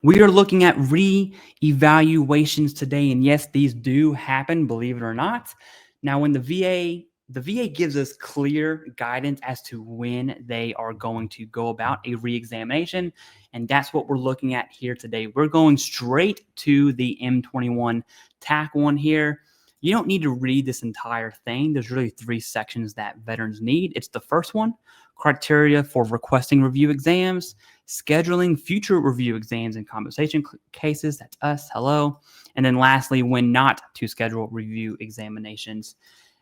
We are looking at re-evaluations today, and yes, these do happen, believe it or not. Now, when the VA gives us clear guidance as to when they are going to go about a re-examination, and that's what we're looking at here today. We're going straight to the M21 TAC one here. You don't need to read this entire thing. There's really 3 sections that veterans need. It's the first one, criteria for requesting review exams, scheduling future review exams and compensation cases. That's us. Hello. And then lastly, when not to schedule review examinations.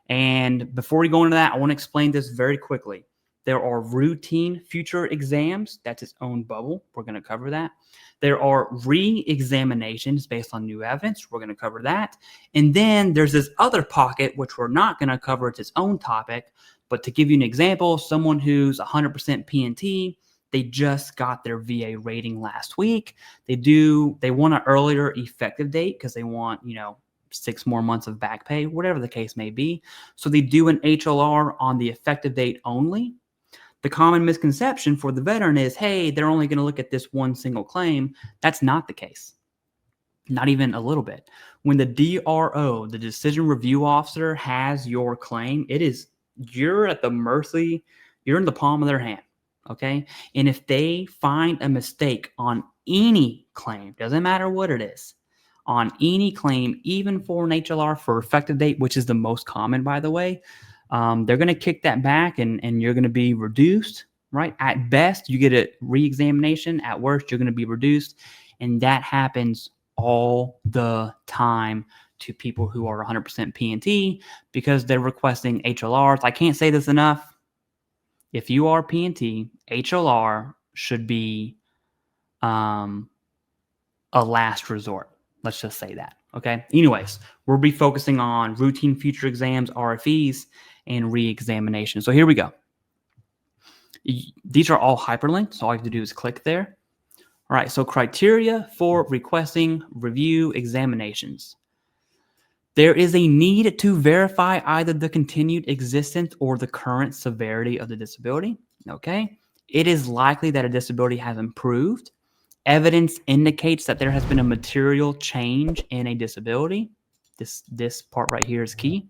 And before we go into that, I want to explain this very quickly. There are routine future exams. That's its own bubble. We're going to cover that. There are re-examinations based on new evidence. We're going to cover that. And then there's this other pocket, which we're not going to cover. It's its own topic. But to give you an example, someone who's 100% P&T, they just got their VA rating last week. They want an earlier effective date because they want, 6 more months of back pay, whatever the case may be. So they do an HLR on the effective date only. The common misconception for the veteran is, hey, they're only going to look at this one single claim. That's not the case. Not even a little bit. When the DRO, the decision review officer, has your claim, you're at the mercy, you're in the palm of their hand. Okay. And if they find a mistake on any claim, doesn't matter what it is, on any claim, even for an HLR for effective date, which is the most common, by the way, they're going to kick that back and you're going to be reduced, right? At best, you get a re-examination. At worst, you're going to be reduced. And that happens all the time to people who are 100% P&T because they're requesting HLRs. I can't say this enough. If you are P&T, HLR should be a last resort. Let's just say that. Okay. Anyways, we'll be focusing on routine future exams, RFEs, and re-examination. So here we go. These are all hyperlinked. So all you have to do is click there. All right. So criteria for requesting review examinations. There is a need to verify either the continued existence or the current severity of the disability. Okay. It is likely that a disability has improved. Evidence indicates that there has been a material change in a disability. This part right here is key.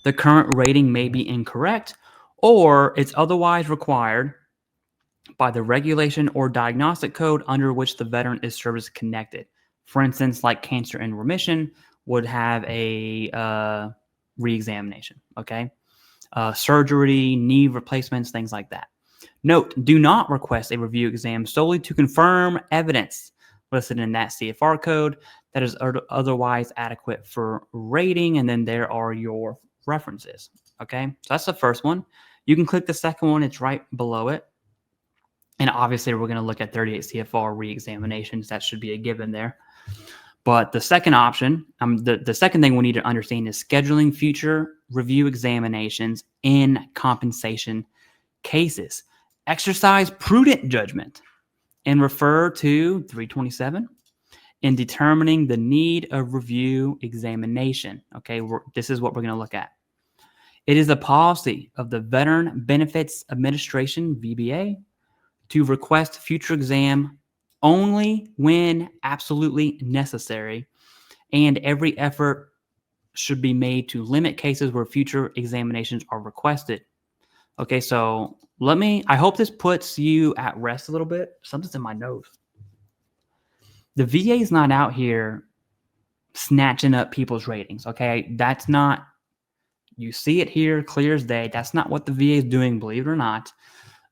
The current rating may be incorrect, or it's otherwise required by the regulation or diagnostic code under which the veteran is service connected. For instance, like cancer in remission would have a re-examination, okay? Surgery, knee replacements, things like that. Note, do not request a review exam solely to confirm evidence listed in that CFR code that is otherwise adequate for rating, and then there are your references, okay? So that's the first one. You can click the second one. It's right below it. And obviously, we're going to look at 38 CFR re-examinations. That should be a given there. But the second option, the second thing we need to understand is scheduling future review examinations in compensation cases. Exercise prudent judgment and refer to 327 in determining the need of review examination. Okay, this is what we're going to look at. It is the policy of the Veteran Benefits Administration, VBA, to request future exam only when absolutely necessary, and every effort should be made to limit cases where future examinations are requested. Okay, so I hope this puts you at rest a little bit. Something's in my nose. The VA is not out here snatching up people's ratings, okay? That's not, you see it here clear as day. That's not what the VA is doing, believe it or not.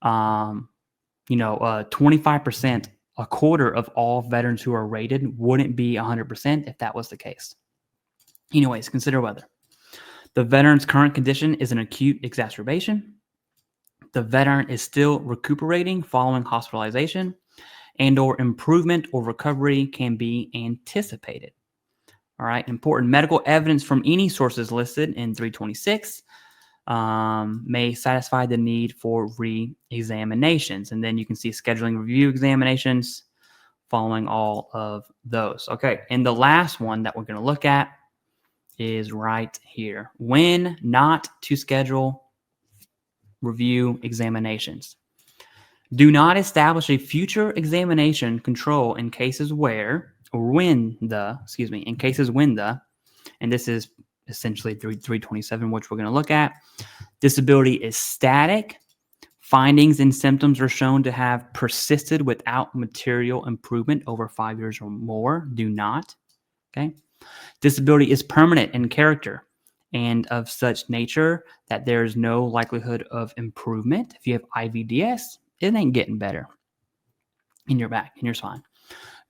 25%, a quarter of all veterans who are rated wouldn't be 100% if that was the case. Anyways, consider whether the veteran's current condition is an acute exacerbation, the veteran is still recuperating following hospitalization, and or improvement or recovery can be anticipated. All right, important medical evidence from any sources listed in 326 may satisfy the need for re-examinations. And then you can see scheduling review examinations following all of those. Okay, and the last one that we're going to look at is right here. When not to schedule review examinations. Do not establish a future examination control in cases where, or when the, in cases when the, and this is essentially 327, which we're going to look at, disability is static, findings and symptoms are shown to have persisted without material improvement over 5 years or more. Do not. Okay. Disability is permanent in character and of such nature that there is no likelihood of improvement. If you have IVDS, it ain't getting better in your back, in your spine.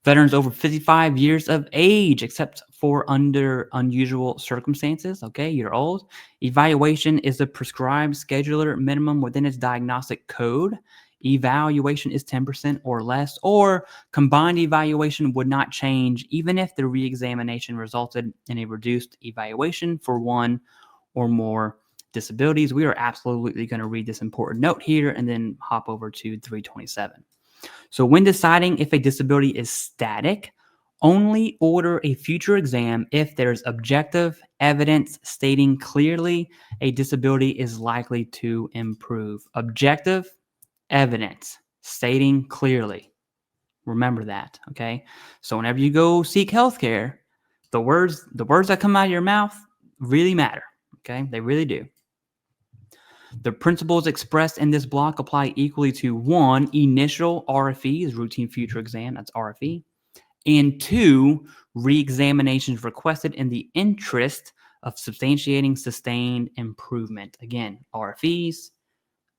Veterans over 55 years of age, except for under unusual circumstances. Okay, you're old. Evaluation is a prescribed scheduler minimum within its diagnostic code. Evaluation is 10% or less, or combined evaluation would not change even if the reexamination resulted in a reduced evaluation for one or more disabilities. We are absolutely going to read this important note here and then hop over to 327. So when deciding if a disability is static, only order a future exam if there's objective evidence stating clearly a disability is likely to improve. Objective evidence stating clearly. Remember that, okay? So whenever you go seek healthcare, the words that come out of your mouth really matter, okay? They really do. The principles expressed in this block apply equally to 1, initial RFE is routine future exam, that's RFE, and 2, reexaminations requested in the interest of substantiating sustained improvement. Again, RFEs,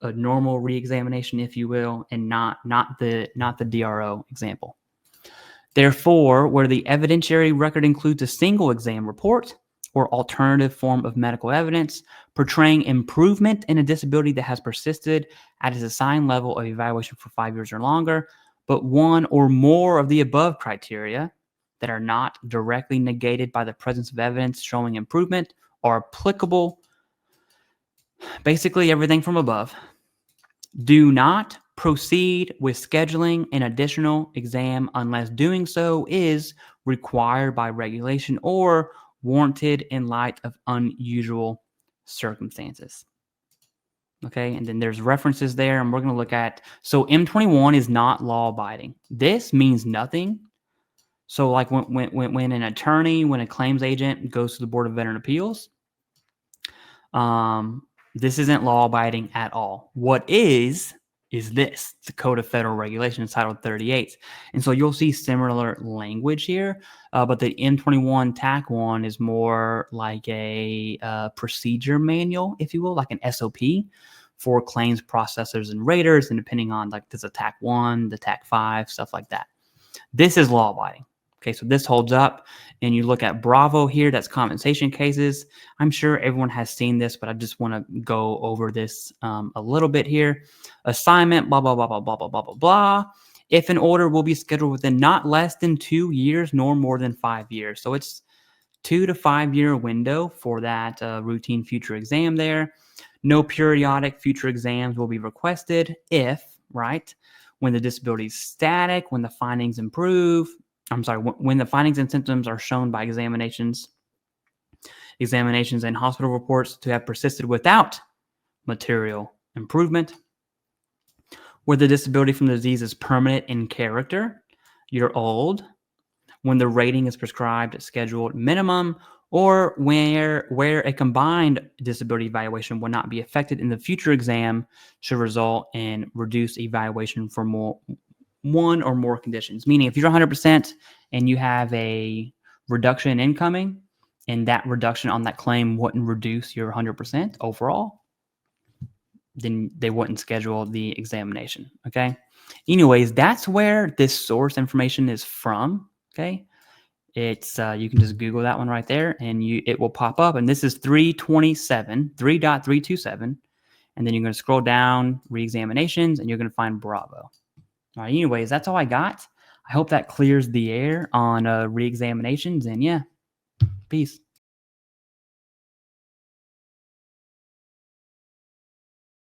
a normal reexamination, if you will, and not the DRO example. Therefore, where the evidentiary record includes a single exam report or alternative form of medical evidence portraying improvement in a disability that has persisted at its assigned level of evaluation for 5 years or longer, but one or more of the above criteria that are not directly negated by the presence of evidence showing improvement are applicable. Basically, everything from above. Do not proceed with scheduling an additional exam unless doing so is required by regulation or warranted in light of unusual circumstances. Okay, and then there's references there, and we're going to look at, so M21 is not law-abiding. This means nothing. So like when an attorney, when a claims agent goes to the Board of Veteran Appeals, this isn't law-abiding at all. What is this, the Code of Federal Regulations, Title 38. And so you'll see similar language here, but the M21 TAC 1 is more like a procedure manual, if you will, like an SOP for claims processors and raters, and depending on like there's a TAC 1, the TAC 5, stuff like that. This is law-abiding. Okay, so this holds up, and you look at Bravo here, that's compensation cases. I'm sure everyone has seen this, but I just want to go over this a little bit here. Assignment, blah, blah, blah, blah, blah, blah, blah, blah, blah. If an order will be scheduled within not less than 2 years nor more than 5 years. So it's 2 to 5 year window for that routine future exam there. No periodic future exams will be requested if, right, when the disability is static, when the findings improve, when the findings and symptoms are shown by examinations and hospital reports to have persisted without material improvement, where the disability from the disease is permanent in character, you're old, when the rating is prescribed, scheduled minimum, or where a combined disability evaluation will not be affected in the future exam should result in reduced evaluation for one or more conditions. Meaning if you're 100% and you have a reduction in incoming and that reduction on that claim wouldn't reduce your 100% overall, then they wouldn't schedule the examination, okay? Anyways, that's where this source information is from, okay? It's you can just Google that one right there and it will pop up, and this is 3.327, and then you're going to scroll down reexaminations and you're going to find Bravo. All right, anyways, that's all I got. I hope that clears the air on reexaminations, and yeah, peace.